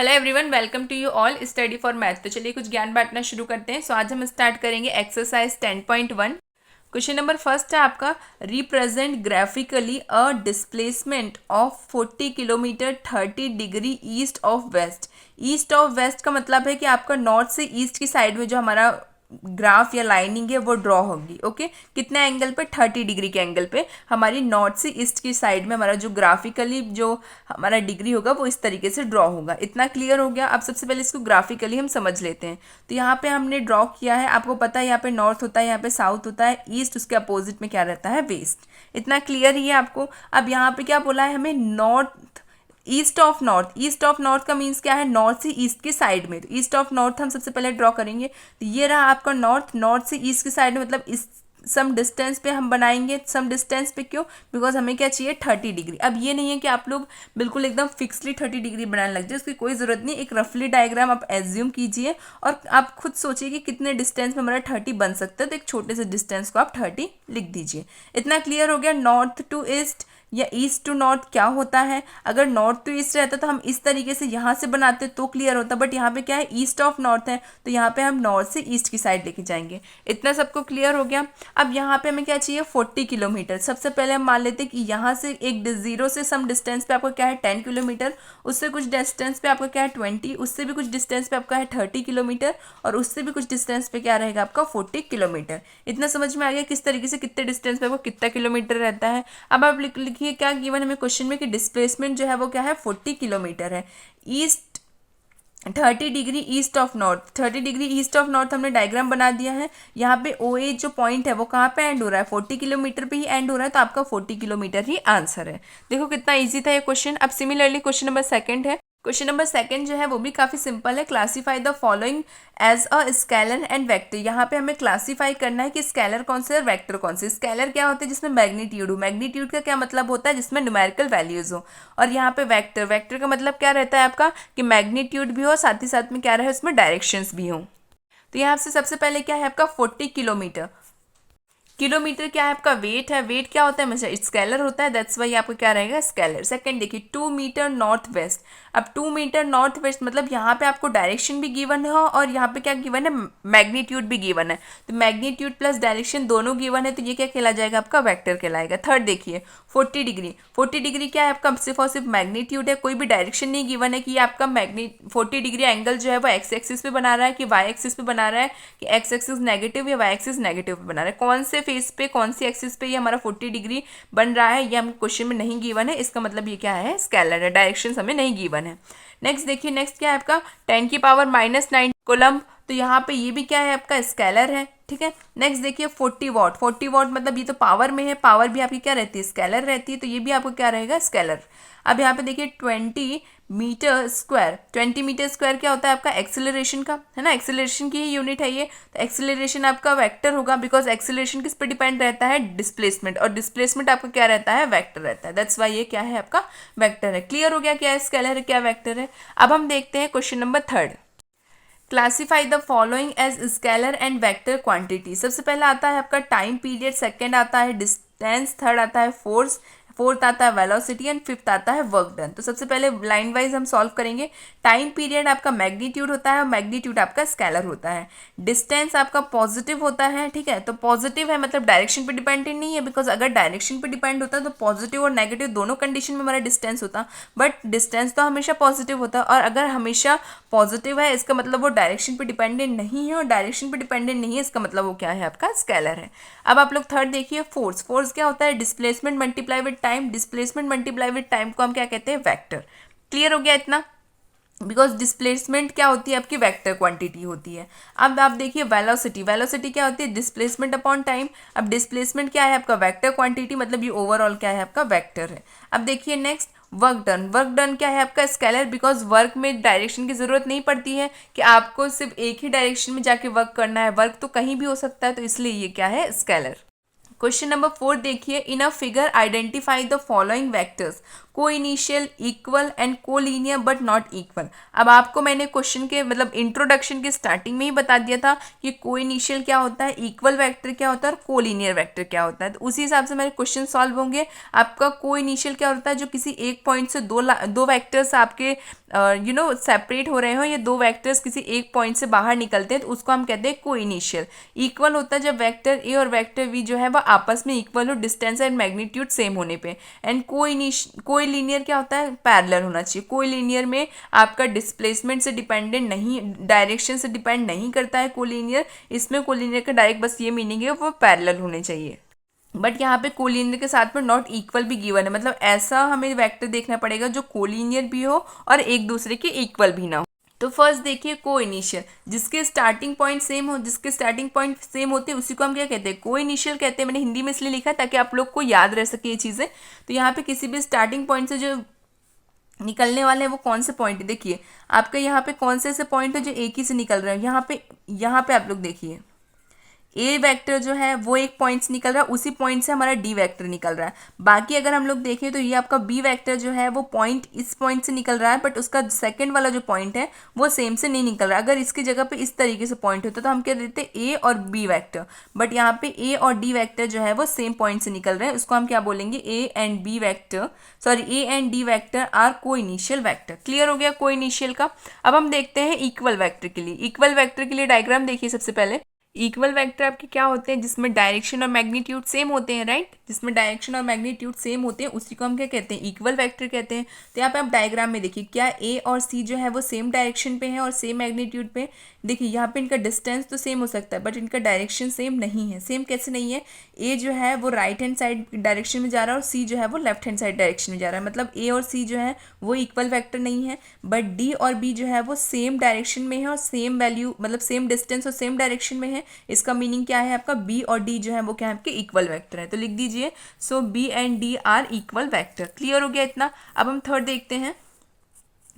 Hello everyone, welcome to you all study for math. तो चलिए कुछ ज्ञान बांटना शुरू करते हैं। आज हम स्टार्ट करेंगे एक्सरसाइज 10.1। क्वेश्चन नंबर फर्स्ट है आपका, represent graphically a displacement of 40 kilometre 30 degree east of west. East of west का मतलब है कि आपका नॉर्थ से ईस्ट की साइड में जो हमारा ग्राफ या लाइनिंग है वो ड्रॉ होगी। ओके, कितने एंगल पे? 30 डिग्री के एंगल पे हमारी नॉर्थ से ईस्ट की साइड में हमारा जो ग्राफिकली जो हमारा डिग्री होगा वो इस तरीके से ड्रॉ होगा। इतना क्लियर हो गया। अब सबसे पहले इसको ग्राफिकली हम समझ लेते हैं। तो यहाँ पे हमने ड्रॉ किया है, आपको पता है यहाँ पे नॉर्थ होता है, यहाँ पे साउथ होता है, ईस्ट उसके अपोजिट में क्या रहता है? वेस्ट। इतना क्लियर ही है आपको। अब यहाँ पे क्या बोला है हमें? North east of north. East of north का मीन्स क्या है? नॉर्थ से ईस्ट की साइड में। तो ईस्ट ऑफ नॉर्थ हम सबसे पहले ड्रॉ करेंगे। तो ये रहा आपका नॉर्थ। नॉर्थ से ईस्ट की साइड में मतलब इस सम डिस्टेंस पे हम बनाएंगे। सम डिस्टेंस पे क्यों? बिकॉज हमें क्या चाहिए? 30 डिग्री। अब ये नहीं है कि आप लोग बिल्कुल एकदम फिक्सली 30 डिग्री बनाने लग जाए, उसकी कोई ज़रूरत नहीं। एक रफली डायग्राम आप एज्यूम कीजिए और आप खुद सोचिए कि कितने डिस्टेंस में हमारा 30 बन सकता है। तो एक छोटे से डिस्टेंस को आप 30 लिख दीजिए। इतना क्लियर हो गया। नॉर्थ टू ईस्ट या ईस्ट टू नॉर्थ क्या होता है? अगर नॉर्थ टू ईस्ट रहता तो हम इस तरीके से यहाँ से बनाते तो क्लियर होता, बट यहाँ पे क्या है? ईस्ट ऑफ नॉर्थ है, तो यहाँ पे हम नॉर्थ से ईस्ट की साइड लेके जाएंगे। इतना सबको क्लियर हो गया। अब यहाँ पे हमें क्या चाहिए? 40 किलोमीटर। सबसे पहले हम मान लेते हैं कि यहाँ से एक जीरो से सम डिस्टेंस पे आपका क्या है? 10 किलोमीटर। उससे कुछ डिस्टेंस पे आपका क्या है? 20। उससे भी कुछ डिस्टेंस पे आपका है 30 किलोमीटर और उससे भी कुछ डिस्टेंस पे क्या रहेगा आपका? 40 किलोमीटर। इतना समझ में आ गया किस तरीके से कितने डिस्टेंस पे आपको कितना किलोमीटर रहता है। अब आप लिखिए क्या गिवन हमें क्वेश्चन में कि डिस्प्लेसमेंट जो है वो क्या है? 40 किलोमीटर है। East 30 degree east of north. 30 degree east of north हमने डायग्राम बना दिया है। यहाँ पे ओ ए जो पॉइंट है वो कहाँ पे एंड हो रहा है? 40 किलोमीटर पे ही एंड हो रहा है, तो आपका 40 किलोमीटर ही आंसर है। देखो कितना इजी था ये क्वेश्चन। अब सिमिलरली क्वेश्चन नंबर सेकंड है। क्वेश्चन नंबर सेकंड जो है वो भी काफ़ी सिंपल है। Classify the following as a scalar and vector. यहाँ पे हमें क्लासीफाई करना है कि स्केलर कौन से और वेक्टर कौन से। स्केलर क्या होता है? जिसमें मैग्नीट्यूड हो। मैग्नीट्यूड का क्या मतलब होता है? जिसमें न्यूमेरिकल वैल्यूज हो। और यहाँ पे वेक्टर, वेक्टर का मतलब क्या रहता है आपका? कि मैग्नीट्यूड भी हो, साथ ही साथ में क्या रहे? उसमें डायरेक्शंस भी हो। तो यहाँ से सबसे पहले क्या है आपका? 40 किलोमीटर। किलोमीटर क्या है आपका? वेट है। वेट क्या होता है? हमेशा स्केलर होता है, दैट्स वाई आपको क्या रहेगा? स्केलर। सेकंड देखिए 2 मीटर नॉर्थ वेस्ट। अब 2 मीटर नॉर्थ वेस्ट मतलब यहाँ पे आपको डायरेक्शन भी गिवन है और यहाँ पे क्या गिवन है? मैग्नीट्यूड भी गिवन है। तो मैग्नीट्यूड प्लस डायरेक्शन दोनों गिवन है, तो ये क्या कहला जाएगा? आपका वेक्टर कहलाएगा। थर्ड देखिए 40 डिग्री। 40 डिग्री क्या है आपका? सिर्फ और सिर्फ मैग्नीट्यूड है, कोई भी डायरेक्शन नहीं गिवन है कि आपका 40 डिग्री एंगल जो है वो एक्स एक्सिस पे बना रहा है कि वाई एक्सिस पे बना रहा है, कि एक्स एक्सिस नेगेटिव या वाई एक्सिस नेगेटिव पे बना रहा है। कौन से फेस पे, कौन सी एक्सिस पे ये हमारा 40 डिग्री बन रहा है, ये हम क्वेश्चन में नहीं गिवन है। इसका मतलब ये क्या है? स्केलर है। डायरेक्शन हमें नहीं गिवन है। नेक्स्ट देखिए, नेक्स्ट क्या है आपका? 10⁻⁹ कोलम। तो यहाँ पे ये भी क्या है आपका? स्केलर है। ठीक है। नेक्स्ट देखिए 40 वॉट। 40 वॉट मतलब ये तो पावर में है, पावर भी आपकी क्या रहती है? स्केलर रहती है, तो ये भी आपको क्या रहेगा? स्केलर। अब यहाँ पे देखिए 20 मीटर स्क्वायर। 20 मीटर स्क्वायर क्या होता है आपका? एक्सेलरेशन का, है ना? एक्सेलरेशन की ही यूनिट है ये। तो एक्सेलरेशन आपका वेक्टर होगा, बिकॉज एक्सेलरेशन किस पे डिपेंड रहता है? डिस्प्लेसमेंट। और डिस्प्लेसमेंट आपका क्या रहता है? वेक्टर रहता है, दैट्स वाई ये क्या है आपका? वेक्टर है। क्लियर हो गया क्या स्केलर है क्या वेक्टर है। अब हम देखते हैं question number third. Classify the following as scalar and vector quantity. सबसे पहला आता है आपका टाइम पीरियड, सेकंड आता है डिस्टेंस, थर्ड आता है फोर्स, फोर्थ आता है वेलोसिटी एंड फिफ्थ आता है वर्क डन। तो सबसे पहले लाइन वाइज हम सॉल्व करेंगे। टाइम पीरियड आपका मैग्नीट्यूड होता है और मैग्नीट्यूड आपका स्केलर होता है। डिस्टेंस आपका पॉजिटिव होता है। ठीक है, तो पॉजिटिव है मतलब डायरेक्शन पे डिपेंडेंट नहीं है, बिकॉज अगर डायरेक्शन पे डिपेंड होता तो पॉजिटिव और नेगेटिव दोनों कंडीशन में हमारा डिस्टेंस होता, बट डिस्टेंस तो हमेशा पॉजिटिव होता है। और अगर हमेशा पॉजिटिव है इसका मतलब वो डायरेक्शन पे डिपेंडेंट नहीं है, और डायरेक्शन पे डिपेंडेंट नहीं है इसका मतलब वो क्या है? आपका स्केलर है। अब आप लोग थर्ड देखिए फोर्स। फोर्स क्या होता है? Displacement multiply with time. Displacement multiply with time को हम क्या कहते हैं? वेक्टर। क्लियर हो गया इतना? बिकॉज डिस्प्लेसमेंट क्या होती है? आपकी वेक्टर क्वांटिटी होती है। अब आप देखिए वेलोसिटी। वेलोसिटी क्या होती है? Displacement upon time. अब डिस्प्लेसमेंट क्या है आपका? वेक्टर क्वांटिटी, मतलब ये ओवरऑल क्या है आपका? वेक्टर है। अब देखिए next work done. Work done क्या है आपका? स्केलर, बिकॉज वर्क में डायरेक्शन की जरूरत नहीं पड़ती है कि आपको सिर्फ एक ही डायरेक्शन में जाके वर्क करना है, वर्क तो कहीं भी हो सकता है, तो इसलिए ये क्या है? स्केलर। क्वेश्चन नंबर 4 देखिए, in a figure identify the following vectors को initial, equal and collinear but not equal. अब आपको मैंने क्वेश्चन के मतलब इंट्रोडक्शन के स्टार्टिंग में ही बता दिया था कि को इनिशियल क्या होता है, इक्वल वेक्टर क्या होता है और कोलिनियर वेक्टर क्या होता है। तो उसी हिसाब से मेरे क्वेश्चन सॉल्व होंगे। आपका को इनिशियल क्या होता है, जो किसी एक पॉइंट से दो वेक्टर्स आपके सेपरेट हो रहे हो, या दो वेक्टर्स किसी एक पॉइंट से बाहर निकलते हैं, तो उसको हम कहते हैं को इनिशियल। इक्वल होता है जब वेक्टर ए और वेक्टर वी जो है वह आपस में इक्वल हो, डिस्टेंस एंड मैग्नीट्यूड सेम होने पे। एंड कोलिनियर क्या होता है, पैरेलल होना चाहिए। कोलिनियर में आपका डिस्प्लेसमेंट से डिपेंडेंट नहीं, डायरेक्शन से डिपेंड नहीं करता है कोलिनियर। इसमें कोलिनियर का डायरेक्ट बस ये मीनिंग है वो पैरेलल होने चाहिए। बट यहाँ पे कोलिनियर के साथ में नॉट इक्वल भी गिवन है, मतलब ऐसा हमें वेक्टर देखना पड़ेगा जो कोलिनियर भी हो और एक दूसरे के इक्वल भी ना हो। तो फर्स्ट देखिए को इनिशियल, जिसके स्टार्टिंग पॉइंट सेम हो, जिसके स्टार्टिंग पॉइंट सेम होते हैं उसी को हम क्या कहते हैं, को इनिशियल कहते हैं। मैंने हिंदी में इसलिए लिखा है ताकि आप लोग को याद रह सके ये चीज़ें। तो यहाँ पे किसी भी स्टार्टिंग पॉइंट से जो निकलने वाले हैं वो कौन से पॉइंट है, देखिए आपका यहाँ पे कौन से ऐसे पॉइंट है जो एक ही से निकल रहे हैं। यहाँ पे आप लोग देखिए ए वेक्टर जो है वो एक पॉइंट से निकल रहा है, उसी पॉइंट से हमारा डी वेक्टर निकल रहा है। बाकी अगर हम लोग देखें तो ये आपका बी वेक्टर जो है वो पॉइंट इस पॉइंट से निकल रहा है, बट उसका सेकंड वाला जो पॉइंट है वो सेम से नहीं निकल रहा है। अगर इसकी जगह पे इस तरीके से पॉइंट होता तो हम क्या देते ए और बी वेक्टर, बट यहाँ पे ए और डी वेक्टर जो है वो सेम पॉइंट से निकल रहे हैं, उसको हम क्या बोलेंगे, A and B vector, sorry A and D vector are coinitial vector. Clear हो गया को इनिशियल का। अब हम देखते हैं इक्वल वेक्टर के लिए। इक्वल वेक्टर के लिए डायग्राम देखिए सबसे पहले। इक्वल वेक्टर आपके क्या होते हैं, जिसमें डायरेक्शन और मैग्नीट्यूड सेम होते हैं, राइट। जिसमें डायरेक्शन और मैग्नीट्यूड सेम होते हैं उसी को हम क्या कहते हैं, इक्वल वेक्टर कहते हैं। तो यहाँ पे आप डायग्राम में देखिए, क्या ए और सी जो है वो सेम डायरेक्शन पे है और सेम मैग्नीट्यूड पे। देखिए यहाँ पे इनका डिस्टेंस तो सेम हो सकता है बट इनका डायरेक्शन सेम नहीं है। सेम कैसे नहीं है, ए जो है वो राइट हैंड साइड डायरेक्शन में जा रहा है और सी जो है वो लेफ्ट हैंड साइड डायरेक्शन में जा रहा है, मतलब ए और सी जो है वो इक्वल वेक्टर नहीं है। बट डी और बी जो है वो सेम डायरेक्शन में है और सेम वैल्यू, मतलब सेम डिस्टेंस और सेम डायरेक्शन में है। इसका मीनिंग क्या है, आपका बी और डी जो है वो क्या है, आपके इक्वल वेक्टर है। तो लिख दीजिए, so B and D are equal vector. Clear हो गया इतना। अब हम थर्ड देखते हैं,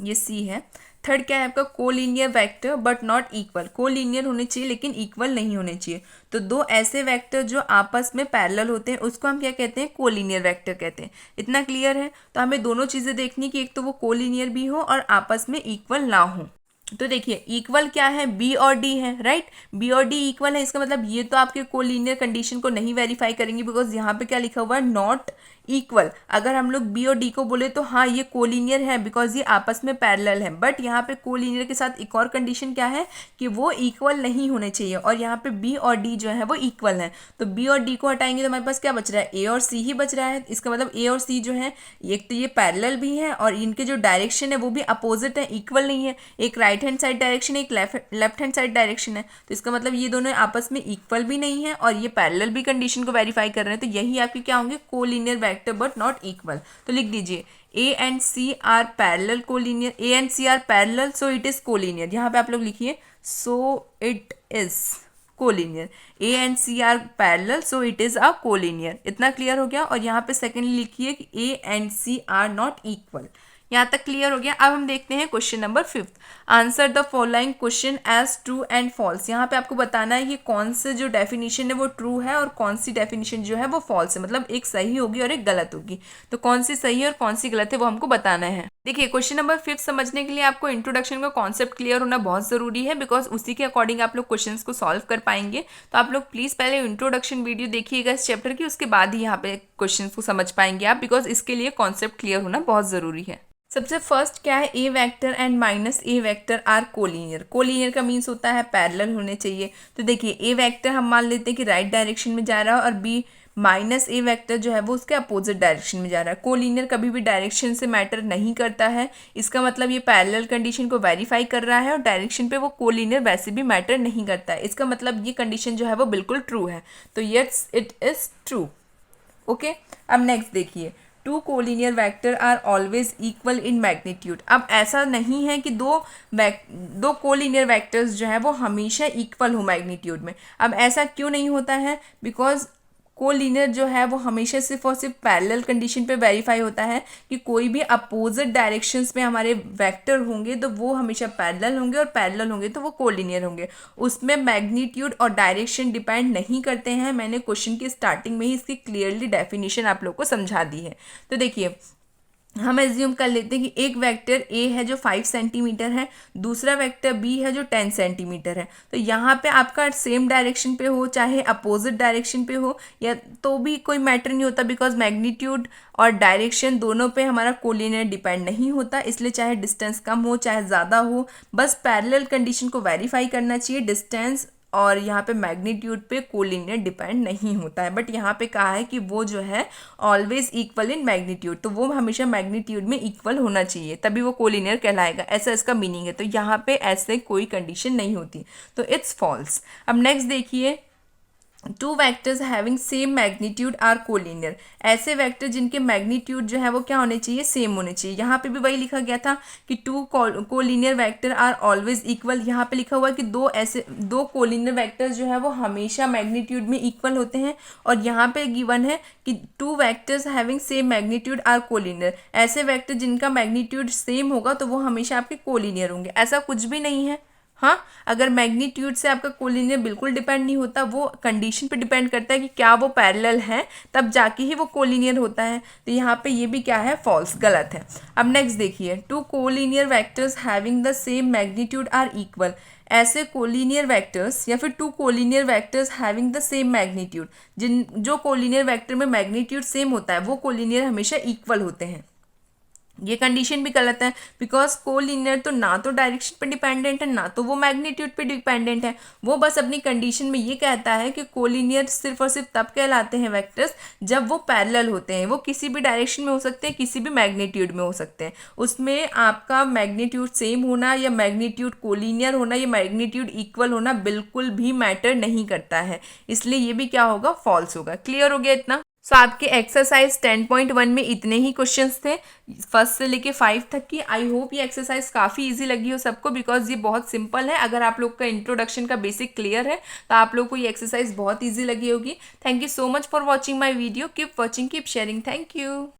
ये सी है। थर्ड क्या है आपका, collinear vector but not equal. Collinear होने चाहिए लेकिन इक्वल नहीं होने चाहिए। तो दो ऐसे वेक्टर जो आपस में पैरेलल होते हैं उसको हम क्या कहते हैं, कोलिनियर वेक्टर कहते हैं। इतना क्लियर है। तो हमें दोनों चीज़ें देखनी कि एक तो वो कोलिनियर भी हो और आपस में इक्वल ना हो। तो देखिए इक्वल क्या है, बी और डी है, राइट। बी और डी इक्वल है, इसका मतलब ये तो आपके कोलिनियर कंडीशन को नहीं वेरीफाई करेंगे, बिकॉज यहाँ पे क्या लिखा हुआ है, नॉट इक्वल। अगर हम लोग बी और डी को बोले तो हाँ ये कोलिनियर है बिकॉज ये आपस में पैरेलल है। बट यहाँ पे कोलिनियर के साथ एक और कंडीशन क्या है कि वो इक्वल नहीं होने चाहिए, और यहाँ पे बी और डी जो है वो इक्वल है। तो बी और डी को हटाएंगे तो हमारे पास क्या बच रहा है, ए और सी ही बच रहा है। इसका मतलब ए और सी जो है एक तो ये पैरेलल भी है और इनके जो डायरेक्शन है वो भी अपोजिट है, इक्वल नहीं है। एक राइट हैंड साइड डायरेक्शन है, एक लेफ्ट हैंड साइड डायरेक्शन है। तो इसका मतलब ये दोनों आपस में इक्वल भी नहीं है और ये पैरेलल भी कंडीशन को वेरीफाई कर रहे हैं। तो यही आपके क्या होंगे, collinear vector but not equal. तो लिख दीजिए, A and C are parallel collinear, A and C are parallel so it is collinear. यहाँ पे आप लोग लिखिए, so it is collinear. A and C are parallel so it is a collinear. इतना clear हो गया। और यहाँ पे सेकेंडली लिखिए कि A and C are not equal. यहाँ तक क्लियर हो गया। अब हम देखते हैं question number 5। Answer the following question as true and false. यहाँ पे आपको बताना है कि कौन से जो डेफिनेशन है वो ट्रू है और कौन सी डेफिनेशन जो है वो फॉल्स है, मतलब एक सही होगी और एक गलत होगी। तो कौन सी सही है और कौन सी गलत है वो हमको बताना है। देखिए क्वेश्चन नंबर 5 समझने के लिए आपको इंट्रोडक्शन का कॉन्सेप्ट क्लियर होना बहुत ज़रूरी है, बिकॉज उसी के अकॉर्डिंग आप लोग क्वेश्चन को सॉल्व कर पाएंगे। तो आप लोग प्लीज़ पहले इंट्रोडक्शन वीडियो देखिएगा इस चैप्टर की, उसके बाद ही यहाँ पे क्वेश्चन को समझ पाएंगे आप, बिकॉज इसके लिए कॉन्सेप्ट क्लियर होना बहुत ज़रूरी है। सबसे फर्स्ट क्या है, A vector and minus A vector are collinear. Collinear का मीन्स होता है पैरेलल होने चाहिए। तो देखिए ए वेक्टर हम मान लेते हैं कि राइट डायरेक्शन में जा रहा है और बी माइनस ए वेक्टर जो है वो उसके अपोजिट डायरेक्शन में जा रहा है। कोलिनियर कभी भी डायरेक्शन से मैटर नहीं करता है। इसका मतलब ये पैरेलल कंडीशन को वेरीफाई कर रहा है और डायरेक्शन पे वो कोलिनियर वैसे भी मैटर नहीं करता है। इसका मतलब ये कंडीशन जो है वो बिल्कुल ट्रू है। तो yes it is true. Okay, अब नेक्स्ट देखिए, two collinear vector are always equal in magnitude. अब ऐसा नहीं है कि दो कोलिनियर वेक्टर्स जो है वो हमेशा इक्वल हो मैग्नीट्यूड में। अब ऐसा क्यों नहीं होता है, बिकॉज कोलिनियर जो है वो हमेशा सिर्फ और सिर्फ पैरेलल कंडीशन पे वेरीफाई होता है कि कोई भी अपोजिट डायरेक्शंस में हमारे वेक्टर होंगे तो वो हमेशा पैरेलल होंगे, और पैरेलल होंगे तो वो कोलिनियर होंगे। उसमें मैग्नीट्यूड और डायरेक्शन डिपेंड नहीं करते हैं। मैंने क्वेश्चन की स्टार्टिंग में ही इसकी क्लियरली डेफिनेशन आप लोग को समझा दी है। तो देखिए, हम एज्यूम कर लेते हैं कि एक वेक्टर ए है जो 5 सेंटीमीटर है, दूसरा वेक्टर बी है जो 10 सेंटीमीटर है। तो यहाँ पे आपका सेम डायरेक्शन पे हो चाहे अपोजिट डायरेक्शन पे हो, या तो भी कोई मैटर नहीं होता, बिकॉज मैग्नीट्यूड और डायरेक्शन दोनों पे हमारा कोलिनियर डिपेंड नहीं होता। इसलिए चाहे डिस्टेंस कम हो चाहे ज़्यादा हो, बस पैरेलल कंडीशन को वेरीफाई करना चाहिए। डिस्टेंस और यहाँ पे मैग्नीट्यूड पे कोलिनियर डिपेंड नहीं होता है। बट यहाँ पे कहा है कि वो जो है ऑलवेज इक्वल इन मैग्नीट्यूड, तो वो हमेशा मैग्नीट्यूड में इक्वल होना चाहिए, तभी वो कोलिनियर कहलाएगा, ऐसा इसका मीनिंग है। तो यहाँ पे ऐसे कोई कंडीशन नहीं होती, तो इट्स फॉल्स। अब नेक्स्ट देखिए, two vectors having same magnitude are collinear. ऐसे वेक्टर जिनके मैग्नीट्यूड जो है वो क्या होने चाहिए, सेम होने चाहिए। यहाँ पे भी वही लिखा गया था कि two collinear vector are always equal. यहाँ पे लिखा हुआ है कि दो कोलिनियर वेक्टर्स जो है वो हमेशा मैग्नीट्यूड में इक्वल होते हैं। और यहाँ पे गिवन है कि two vectors having same magnitude are collinear. ऐसे वेक्टर जिनका मैग्नीट्यूड सेम होगा तो वो हमेशा आपके कोलिनियर होंगे। ऐसा कुछ भी नहीं है। हाँ, अगर मैग्नीट्यूड से आपका कोलिनियर बिल्कुल डिपेंड नहीं होता, वो कंडीशन पे डिपेंड करता है कि क्या वो पैरेलल है, तब जाके ही वो कोलिनियर होता है। तो यहाँ पे ये भी क्या है, फॉल्स, गलत है। अब नेक्स्ट देखिए, two collinear vectors having the same magnitude are equal. ऐसे कोलिनियर वेक्टर्स या फिर two collinear vectors having the same magnitude, जो कोलिनियर वेक्टर में मैग्नीट्यूड सेम होता है वो कोलिनियर हमेशा इक्वल होते हैं। ये कंडीशन भी गलत है, बिकॉज कोलिनियर तो ना तो डायरेक्शन पे डिपेंडेंट है ना तो वो मैग्नीट्यूड पे डिपेंडेंट है। वो बस अपनी कंडीशन में ये कहता है कि कोलिनियर सिर्फ और सिर्फ तब कहलाते हैं वेक्टर्स जब वो पैरेलल होते हैं। वो किसी भी डायरेक्शन में हो सकते हैं, किसी भी मैग्नीट्यूड में हो सकते हैं। उसमें आपका मैग्नीट्यूड सेम होना या मैग्नीट्यूड कोलिनियर होना या मैग्नीट्यूड इक्वल होना बिल्कुल भी मैटर नहीं करता है। इसलिए ये भी क्या होगा, फॉल्स होगा। क्लियर हो गया इतना? सो आपके एक्सरसाइज 10.1 में इतने ही क्वेश्चंस थे, फर्स्ट से लेके 5 तक की। आई होप ये एक्सरसाइज काफ़ी इजी लगी हो सबको, बिकॉज ये बहुत सिंपल है। अगर आप लोग का इंट्रोडक्शन का बेसिक क्लियर है तो आप लोग को ये एक्सरसाइज बहुत इजी लगी होगी। Thank you so much for watching my video. Keep watching, keep sharing. Thank you.